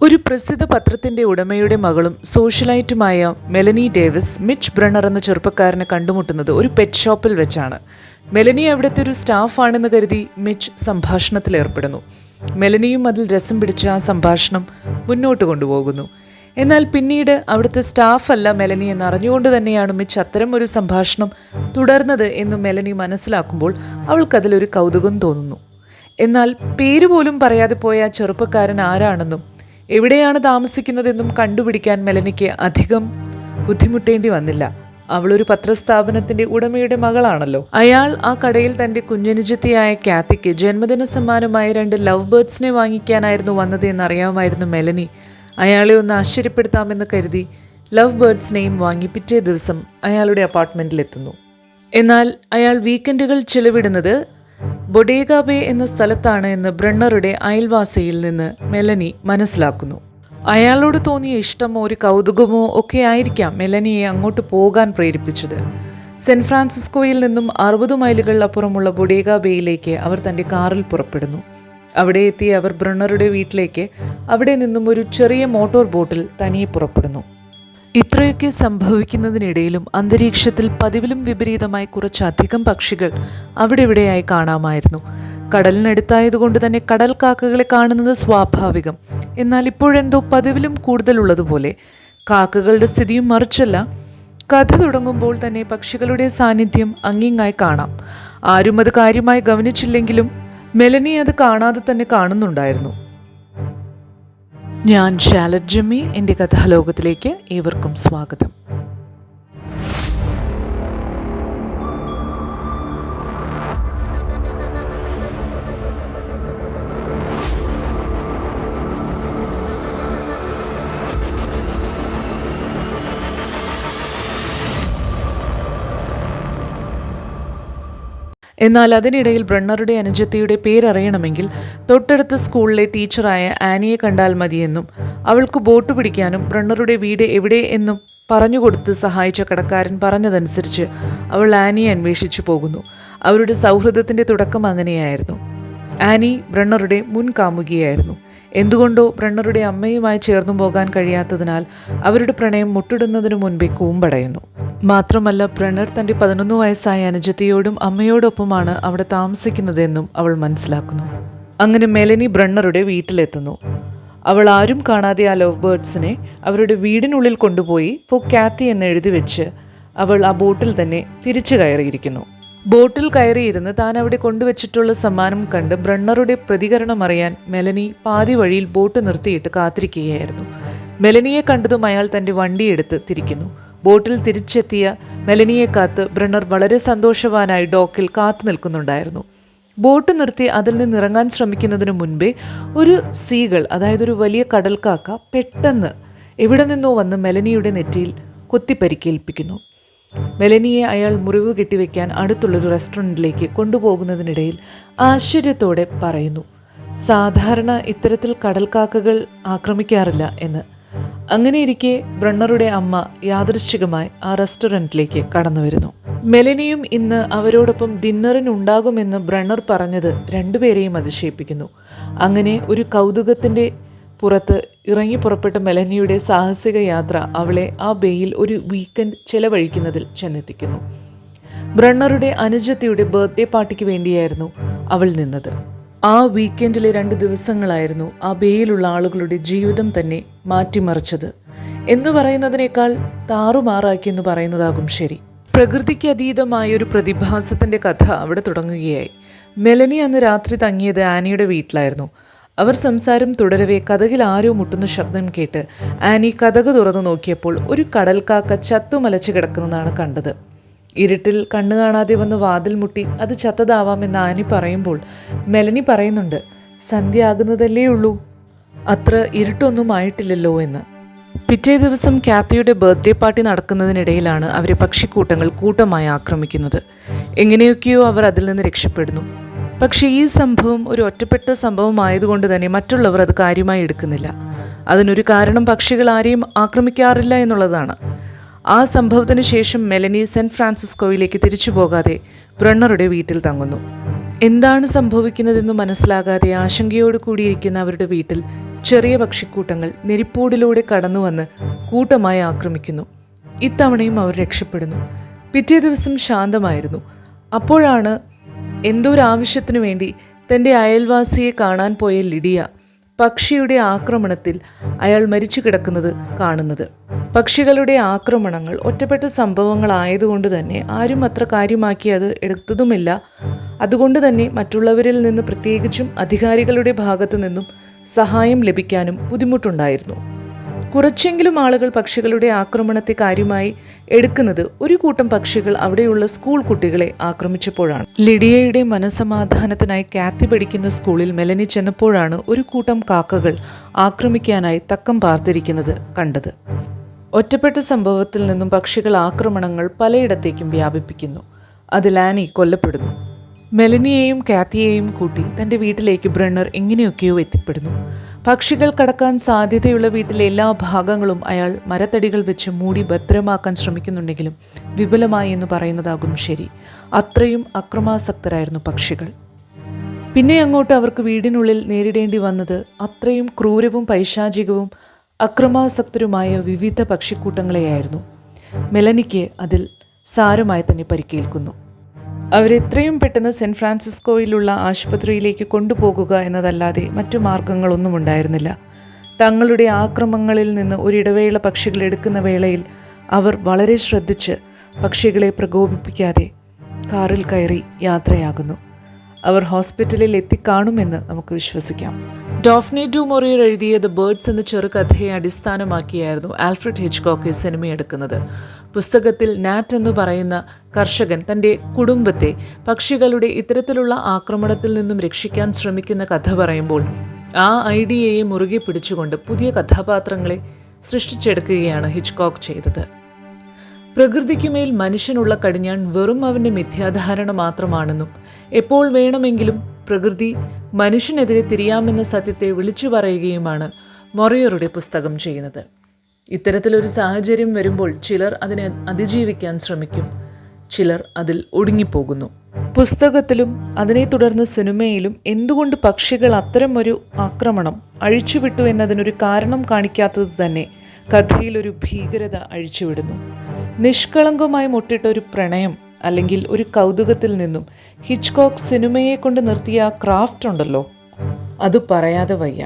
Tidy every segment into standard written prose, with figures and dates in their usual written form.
ഒരു പ്രസിദ്ധ പത്രത്തിന്റെ ഉടമയുടെ മകളും സോഷ്യലൈറ്റുമായ മെലനി ഡേവിസ് മിച്ച് ബ്രണ്ണർ എന്ന ചെറുപ്പക്കാരനെ കണ്ടുമുട്ടുന്നത് ഒരു പെറ്റ് ഷോപ്പിൽ വെച്ചാണ്. മെലനി അവിടുത്തെ ഒരു സ്റ്റാഫാണെന്ന് കരുതി മിച്ച് സംഭാഷണത്തിലേർപ്പെടുന്നു. മെലനിയും അതിൽ രസം പിടിച്ച ആ സംഭാഷണം മുന്നോട്ട് കൊണ്ടുപോകുന്നു. എന്നാൽ പിന്നീട് അവിടുത്തെ സ്റ്റാഫല്ല മെലനി എന്നറിഞ്ഞുകൊണ്ട് തന്നെയാണ് മിച്ച് അത്തരം ഒരു സംഭാഷണം തുടർന്നത് എന്ന് മെലനി മനസ്സിലാക്കുമ്പോൾ അവൾക്കതിലൊരു കൗതുകം തോന്നുന്നു. എന്നാൽ പേരുപോലും പറയാതെ പോയ ആ ചെറുപ്പക്കാരൻ ആരാണെന്നും എവിടെയാണ് താമസിക്കുന്നതെന്നും കണ്ടുപിടിക്കാൻ മെലനിക്ക് അധികം ബുദ്ധിമുട്ടേണ്ടി വന്നില്ല. അവളൊരു പത്രസ്ഥാപനത്തിന്റെ ഉടമയുടെ മകളാണല്ലോ. അയാൾ ആ കടയിൽ തന്റെ കുഞ്ഞനുജത്തിയായ കാത്തിക്ക് ജന്മദിന സമ്മാനമായി 2 ലവ് ബേർഡ്സിനെ വാങ്ങിക്കാനായിരുന്നു വന്നത് എന്നറിയാമായിരുന്നു മെലനി. അയാളെ ഒന്ന് ആശ്ചര്യപ്പെടുത്താമെന്ന് കരുതി ലവ് ബേർഡ്സിനെയും വാങ്ങി പിറ്റേ ദിവസം അയാളുടെ അപ്പാർട്ട്മെന്റിലെത്തുന്നു. എന്നാൽ അയാൾ വീക്കെൻഡുകൾ ചിലവിടുന്നത് ബൊഡേഗ ബേ എന്ന സ്ഥലത്താണ് എന്ന് ബ്രണ്ണറുടെ അയൽവാസിയിൽ നിന്ന് മെലനി മനസ്സിലാക്കുന്നു. അയാളോട് തോന്നിയ ഇഷ്ടമോ ഒരു കൗതുകമോ ഒക്കെ ആയിരിക്കാം മെലനിയെ അങ്ങോട്ട് പോകാൻ പ്രേരിപ്പിച്ചത്. സെൻ ഫ്രാൻസിസ്കോയിൽ നിന്നും 60 മൈലുകൾ അപ്പുറമുള്ള ബൊഡേഗ ബേയിലേക്ക് അവർ തൻ്റെ കാറിൽ പുറപ്പെടുന്നു. അവിടെ എത്തി അവർ ബ്രണ്ണറുടെ വീട്ടിലേക്ക് അവിടെ നിന്നും ഒരു ചെറിയ മോട്ടോർ ബോട്ടിൽ തനിയെ പുറപ്പെടുന്നു. ഇത്രയൊക്കെ സംഭവിക്കുന്നതിനിടയിലും അന്തരീക്ഷത്തിൽ പതിവിലും വിപരീതമായി കുറച്ചധികം പക്ഷികൾ അവിടെ ഇവിടെയായി കാണാമായിരുന്നു. കടലിനടുത്തായതുകൊണ്ട് തന്നെ കടൽ കാക്കകളെ കാണുന്നത് സ്വാഭാവികം. എന്നാൽ ഇപ്പോഴെന്തോ പതിവിലും കൂടുതലുള്ളതുപോലെ. കാക്കകളുടെ സ്ഥിതിയും മറിച്ചല്ല. കഥ തുടങ്ങുമ്പോൾ തന്നെ പക്ഷികളുടെ സാന്നിധ്യം അങ്ങിങ്ങായി കാണാം. ആരും അത് കാര്യമായി ഗവനിച്ചില്ലെങ്കിലും മെലനി അത് കാണാതെ തന്നെ കാണുന്നുണ്ടായിരുന്നു. ഞാൻ ഷാലറ്റ് ജമ്മി. എൻ്റെ കഥാലോകത്തിലേക്ക് ഏവർക്കും സ്വാഗതം. എന്നാൽ അതിനിടയിൽ ബ്രണ്ണറുടെ അനുജത്തിയുടെ പേരറിയണമെങ്കിൽ തൊട്ടടുത്ത സ്കൂളിലെ ടീച്ചറായ ആനിയെ കണ്ടാൽ മതിയെന്നും അവൾക്ക് ബോട്ട് പിടിക്കാനും ബ്രണ്ണറുടെ വീട് എവിടെ എന്നും പറഞ്ഞുകൊടുത്ത് സഹായിച്ച കടക്കാരൻ പറഞ്ഞതനുസരിച്ച് അവൾ ആനിയെ അന്വേഷിച്ചു പോകുന്നു. അവരുടെ സൗഹൃദത്തിൻ്റെ തുടക്കം അങ്ങനെയായിരുന്നു. ആനി ബ്രണ്ണറുടെ മുൻ കാമുകിയായിരുന്നു. എന്തുകൊണ്ടോ ബ്രണ്ണറുടെ അമ്മയുമായി ചേർന്നു പോകാൻ കഴിയാത്തതിനാൽ അവരുടെ പ്രണയം മുട്ടിടുന്നതിനു മുൻപേ കൂമ്പടയുന്നു. മാത്രമല്ല ബ്രണ്ണർ തൻ്റെ 11 വയസ്സായ അനുജത്തിയോടും അമ്മയോടൊപ്പമാണ് അവിടെ താമസിക്കുന്നതെന്നും അവൾ മനസ്സിലാക്കുന്നു. അങ്ങനെ മെലനി ബ്രണ്ണറുടെ വീട്ടിലെത്തുന്നു. അവൾ ആരും കാണാതെ ആ ലവ് ബേർഡ്സിനെ അവരുടെ വീടിനുള്ളിൽ കൊണ്ടുപോയി ഫോർ കാത്തി എന്ന് എഴുതി വെച്ച് അവൾ ആ ബോട്ടിൽ തന്നെ തിരിച്ചു കയറിയിരിക്കുന്നു. ബോട്ടിൽ കയറിയിരുന്ന് താൻ അവിടെ കൊണ്ടുവച്ചിട്ടുള്ള സമ്മാനം കണ്ട് ബ്രണ്ണറുടെ പ്രതികരണം അറിയാൻ മെലനി പാതി വഴിയിൽ ബോട്ട് നിർത്തിയിട്ട് കാത്തിരിക്കുകയായിരുന്നു. മെലനിയെ കണ്ടതും അയാൾ തൻ്റെ വണ്ടിയെടുത്ത് തിരിക്കുന്നു. ബോട്ടിൽ തിരിച്ചെത്തിയ മെലനിയെ കാത്ത് ബ്രണ്ണർ വളരെ സന്തോഷവാനായി ഡോക്കിൽ കാത്തു നിൽക്കുന്നുണ്ടായിരുന്നു. ബോട്ട് നിർത്തി അതിൽ നിന്ന് ഇറങ്ങാൻ ശ്രമിക്കുന്നതിന് മുൻപേ ഒരു സീകൾ, അതായത് ഒരു വലിയ കടൽക്കാക്ക പെട്ടെന്ന് എവിടെ നിന്നോ വന്ന് മെലനിയുടെ നെറ്റിയിൽ കൊത്തിപ്പരിക്കേൽപ്പിക്കുന്നു. മെലനിയെ അയാൾ മുറിവ് കെട്ടിവെക്കാൻ അടുത്തുള്ളൊരു റെസ്റ്റോറൻറ്റിലേക്ക് കൊണ്ടുപോകുന്നതിനിടയിൽ ആശ്ചര്യത്തോടെ പറയുന്നു, സാധാരണ ഇത്തരത്തിൽ കടൽക്കാക്കകൾ ആക്രമിക്കാറില്ല എന്ന്. അങ്ങനെയിരിക്കെ ബ്രണ്ണറുടെ അമ്മ യാദൃശ്ചികമായി ആ റെസ്റ്റോറൻറ്റിലേക്ക് കടന്നു വരുന്നു. മെലനിയും ഇന്ന് അവരോടൊപ്പം ഡിന്നറിനുണ്ടാകുമെന്ന് ബ്രണ്ണർ പറഞ്ഞത് രണ്ടുപേരെയും അതിശയിപ്പിക്കുന്നു. അങ്ങനെ ഒരു കൗതുകത്തിൻ്റെ പുറത്ത് ഇറങ്ങി പുറപ്പെട്ട മെലനിയുടെ സാഹസിക യാത്ര അവളെ ആ ബേയിൽ ഒരു വീക്കെൻഡ് ചെലവഴിക്കുന്നതിൽ ചെന്നെത്തിക്കുന്നു. ബ്രണ്ണറുടെ അനുജത്തിയുടെ ബർത്ത്ഡേ പാർട്ടിക്ക് വേണ്ടിയായിരുന്നു അവൾ നിന്നത്. ആ വീക്കെൻഡിലെ 2 ദിവസങ്ങളായിരുന്നു ആ ബേയിലുള്ള ആളുകളുടെ ജീവിതം തന്നെ മാറ്റിമറിച്ചത് എന്ന് പറയുന്നതിനേക്കാൾ താറുമാറാക്കിയെന്ന് പറയുന്നതാകും ശരി. പ്രകൃതിക്ക് അതീതമായ ഒരു പ്രതിഭാസത്തിൻ്റെ കഥ അവിടെ തുടങ്ങുകയായി. മെലനി അന്ന് രാത്രി തങ്ങിയത് ആനിയുടെ വീട്ടിലായിരുന്നു. അവർ സംസാരം തുടരവേ കതകിൽ ആരോ മുട്ടുന്ന ശബ്ദം കേട്ട് ആനി കതക് തുറന്നു നോക്കിയപ്പോൾ ഒരു കടൽക്കാക്ക ചത്തുമലച്ച് കിടക്കുന്നതാണ് കണ്ടത്. ഇരുട്ടിൽ കണ്ണു കാണാതെ വന്ന് വാതിൽ മുട്ടി അത് ചത്തതാവാമെന്ന് ആനി പറയുമ്പോൾ മെലനി പറയുന്നുണ്ട്, സന്ധ്യ ആകുന്നതല്ലേ ഉള്ളൂ, അത്ര ഇരുട്ടൊന്നും ആയിട്ടില്ലല്ലോ എന്ന്. പിറ്റേ ദിവസം കാത്തിയുടെ ബർത്ത്ഡേ പാർട്ടി നടക്കുന്നതിനിടയിലാണ് അവരെ പക്ഷിക്കൂട്ടങ്ങൾ കൂട്ടമായി ആക്രമിക്കുന്നത്. എങ്ങനെയൊക്കെയോ അവർ അതിൽ നിന്ന് രക്ഷപ്പെടുന്നു. പക്ഷേ ഈ സംഭവം ഒരു ഒറ്റപ്പെട്ട സംഭവമായതുകൊണ്ട് തന്നെ മറ്റുള്ളവർ അത് കാര്യമായി എടുക്കുന്നില്ല. അതിനൊരു കാരണം പക്ഷികൾ ആരെയും ആക്രമിക്കാറില്ല എന്നുള്ളതാണ്. ആ സംഭവത്തിന് ശേഷം മെലനി സെൻ ഫ്രാൻസിസ്കോയിലേക്ക് തിരിച്ചു പോകാതെ ബ്രണ്ണറുടെ വീട്ടിൽ തങ്ങുന്നു. എന്താണ് സംഭവിക്കുന്നതെന്ന് മനസ്സിലാകാതെ ആശങ്കയോട് കൂടിയിരിക്കുന്ന അവരുടെ വീട്ടിൽ ചെറിയ പക്ഷിക്കൂട്ടങ്ങൾ നെരിപ്പോടിലൂടെ കടന്നുവന്ന് കൂട്ടമായി ആക്രമിക്കുന്നു. ഇത്തവണയും അവർ രക്ഷപ്പെടുന്നു. പിറ്റേ ദിവസം ശാന്തമായിരുന്നു. അപ്പോഴാണ് എന്തോ ഒരു ആവശ്യത്തിനു വേണ്ടി തൻ്റെ അയൽവാസിയെ കാണാൻ പോയ ലിഡിയ പക്ഷിയുടെ ആക്രമണത്തിൽ അയാൾ മരിച്ചു കിടക്കുന്നത് കാണുന്നത്. പക്ഷികളുടെ ആക്രമണങ്ങൾ ഒറ്റപ്പെട്ട സംഭവങ്ങളായതുകൊണ്ട് തന്നെ ആരും അത്ര കാര്യമാക്കി അത് എടുത്തതുമില്ല. അതുകൊണ്ട് തന്നെ മറ്റുള്ളവരിൽ നിന്ന്, പ്രത്യേകിച്ചും അധികാരികളുടെ ഭാഗത്തു നിന്നും സഹായം ലഭിക്കാനും ബുദ്ധിമുട്ടുണ്ടായിരുന്നു. കുറച്ചെങ്കിലും ആളുകൾ പക്ഷികളുടെ ആക്രമണത്തെ കാര്യമായി എടുക്കുന്നത് ഒരു കൂട്ടം പക്ഷികൾ അവിടെയുള്ള സ്കൂൾ കുട്ടികളെ ആക്രമിച്ചപ്പോഴാണ്. ലിഡിയയുടെ മനസമാധാനത്തിനായി കാത്തി പഠിക്കുന്ന സ്കൂളിൽ മെലനി ചെന്നപ്പോഴാണ് ഒരു കൂട്ടം കാക്കകൾ ആക്രമിക്കാനായി തക്കം പാർത്തിരിക്കുന്നത് കണ്ടത്. ഒറ്റപ്പെട്ട സംഭവത്തിൽ നിന്നും പക്ഷികൾ ആക്രമണങ്ങൾ പലയിടത്തേക്കും വ്യാപിപ്പിക്കുന്നു. അതിൽ ആനി കൊല്ലപ്പെടുന്നു. മെലനിയെയും കാത്തിയെയും കൂട്ടി തൻ്റെ വീട്ടിലേക്ക് ബ്രണ്ണർ എങ്ങനെയൊക്കെയോ എത്തിപ്പെടുന്നു. പക്ഷികൾ കടക്കാൻ സാധ്യതയുള്ള വീട്ടിലെ എല്ലാ ഭാഗങ്ങളും അയാൾ മരത്തടികൾ വെച്ച് മൂടി ഭദ്രമാക്കാൻ ശ്രമിക്കുന്നുണ്ടെങ്കിലും വിപുലമായി എന്ന് പറയുന്നതാകും ശരി. അത്രയും അക്രമാസക്തരായിരുന്നു പക്ഷികൾ. പിന്നെ അങ്ങോട്ട് അവർക്ക് വീടിനുള്ളിൽ നേരിടേണ്ടി വന്നത് അത്രയും ക്രൂരവും പൈശാചികവും അക്രമാസക്തരുമായ വിവിധ പക്ഷിക്കൂട്ടങ്ങളെയായിരുന്നു. മെലനിക്ക് അതിൽ സാരമായി തന്നെ പരിക്കേൽക്കുന്നു. അവരെത്രയും പെട്ടെന്ന് സെൻറ്റ് ഫ്രാൻസിസ്കോയിലുള്ള ആശുപത്രിയിലേക്ക് കൊണ്ടുപോകുക എന്നതല്ലാതെ മറ്റു മാർഗങ്ങളൊന്നും ഉണ്ടായിരുന്നില്ല. തങ്ങളുടെ ആക്രമണങ്ങളിൽ നിന്ന് ഒരിടവേള പക്ഷികൾ എടുക്കുന്ന വേളയിൽ അവർ വളരെ ശ്രദ്ധിച്ച് പക്ഷികളെ പ്രകോപിപ്പിക്കാതെ കാറിൽ കയറി യാത്രയാകുന്നു. അവർ ഹോസ്പിറ്റലിൽ എത്തിക്കാണുമെന്ന് നമുക്ക് വിശ്വസിക്കാം. ഡോഫ്നെ ഡു മൊറിയർ എഴുതിയ ദ ബേർഡ്സ് എന്ന ചെറുകഥയെ അടിസ്ഥാനമാക്കിയായിരുന്നു ആൽഫ്രഡ് ഹിച്ച്കോക്ക് സിനിമയെടുക്കുന്നത്. പുസ്തകത്തിൽ നാറ്റ് എന്ന് പറയുന്ന കർഷകൻ തൻ്റെ കുടുംബത്തെ പക്ഷികളുടെ ഇത്തരത്തിലുള്ള ആക്രമണത്തിൽ നിന്നും രക്ഷിക്കാൻ ശ്രമിക്കുന്ന കഥ പറയുമ്പോൾ ആ ഐഡിയയെ മുറുകെ പിടിച്ചുകൊണ്ട് പുതിയ കഥാപാത്രങ്ങളെ സൃഷ്ടിച്ചെടുക്കുകയാണ് ഹിച്ച്കോക്ക് ചെയ്തത്. പ്രകൃതിക്കുമേൽ മനുഷ്യനുള്ള കടിഞ്ഞാൺ വെറും അവൻ്റെ മിഥ്യാധാരണ മാത്രമാണെന്നും എപ്പോൾ വേണമെങ്കിലും പ്രകൃതി മനുഷ്യനെതിരെ തിരിയാമെന്ന സത്യത്തെ വിളിച്ചു പറയുകയുമാണ് മൊറിയറുടെ പുസ്തകം ചെയ്യുന്നത്. ഇത്തരത്തിലൊരു സാഹചര്യം വരുമ്പോൾ ചിലർ അതിനെ അതിജീവിക്കാൻ ശ്രമിക്കും, ചിലർ അതിൽ ഒടുങ്ങിപ്പോകുന്നു. പുസ്തകത്തിലും അതിനെ തുടർന്ന് സിനിമയിലും എന്തുകൊണ്ട് പക്ഷികൾ അത്തരമൊരു ആക്രമണം അഴിച്ചുവിട്ടു എന്നതിനൊരു കാരണം കാണിക്കാത്തത് തന്നെ കഥയിലൊരു ഭീകരത അഴിച്ചുവിടുന്നു. നിഷ്കളങ്കമായി മുട്ടിട്ട ഒരു പ്രണയം അല്ലെങ്കിൽ ഒരു കൗതുകത്തിൽ നിന്നും ഹിച്ച്കോക്ക് സിനിമയെ കൊണ്ട് നിർത്തിയ ആ ക്രാഫ്റ്റ് ഉണ്ടല്ലോ, അത് പറയാതെ വയ്യ.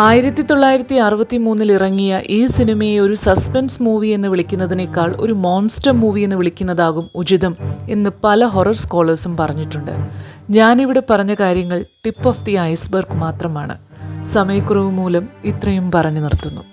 1963 ഇറങ്ങിയ ഈ സിനിമയെ ഒരു സസ്പെൻസ് മൂവി എന്ന് വിളിക്കുന്നതിനേക്കാൾ ഒരു മോൺസ്റ്റർ മൂവി എന്ന് വിളിക്കുന്നതാകും ഉചിതം എന്ന് പല ഹൊറർ സ്കോളേഴ്സും പറഞ്ഞിട്ടുണ്ട്. ഞാനിവിടെ പറഞ്ഞ കാര്യങ്ങൾ ടിപ്പ് ഓഫ് ദി ഐസ്ബർഗ് മാത്രമാണ്. സമയക്കുറവ് മൂലം ഇത്രയും പറഞ്ഞു നിർത്തുന്നു.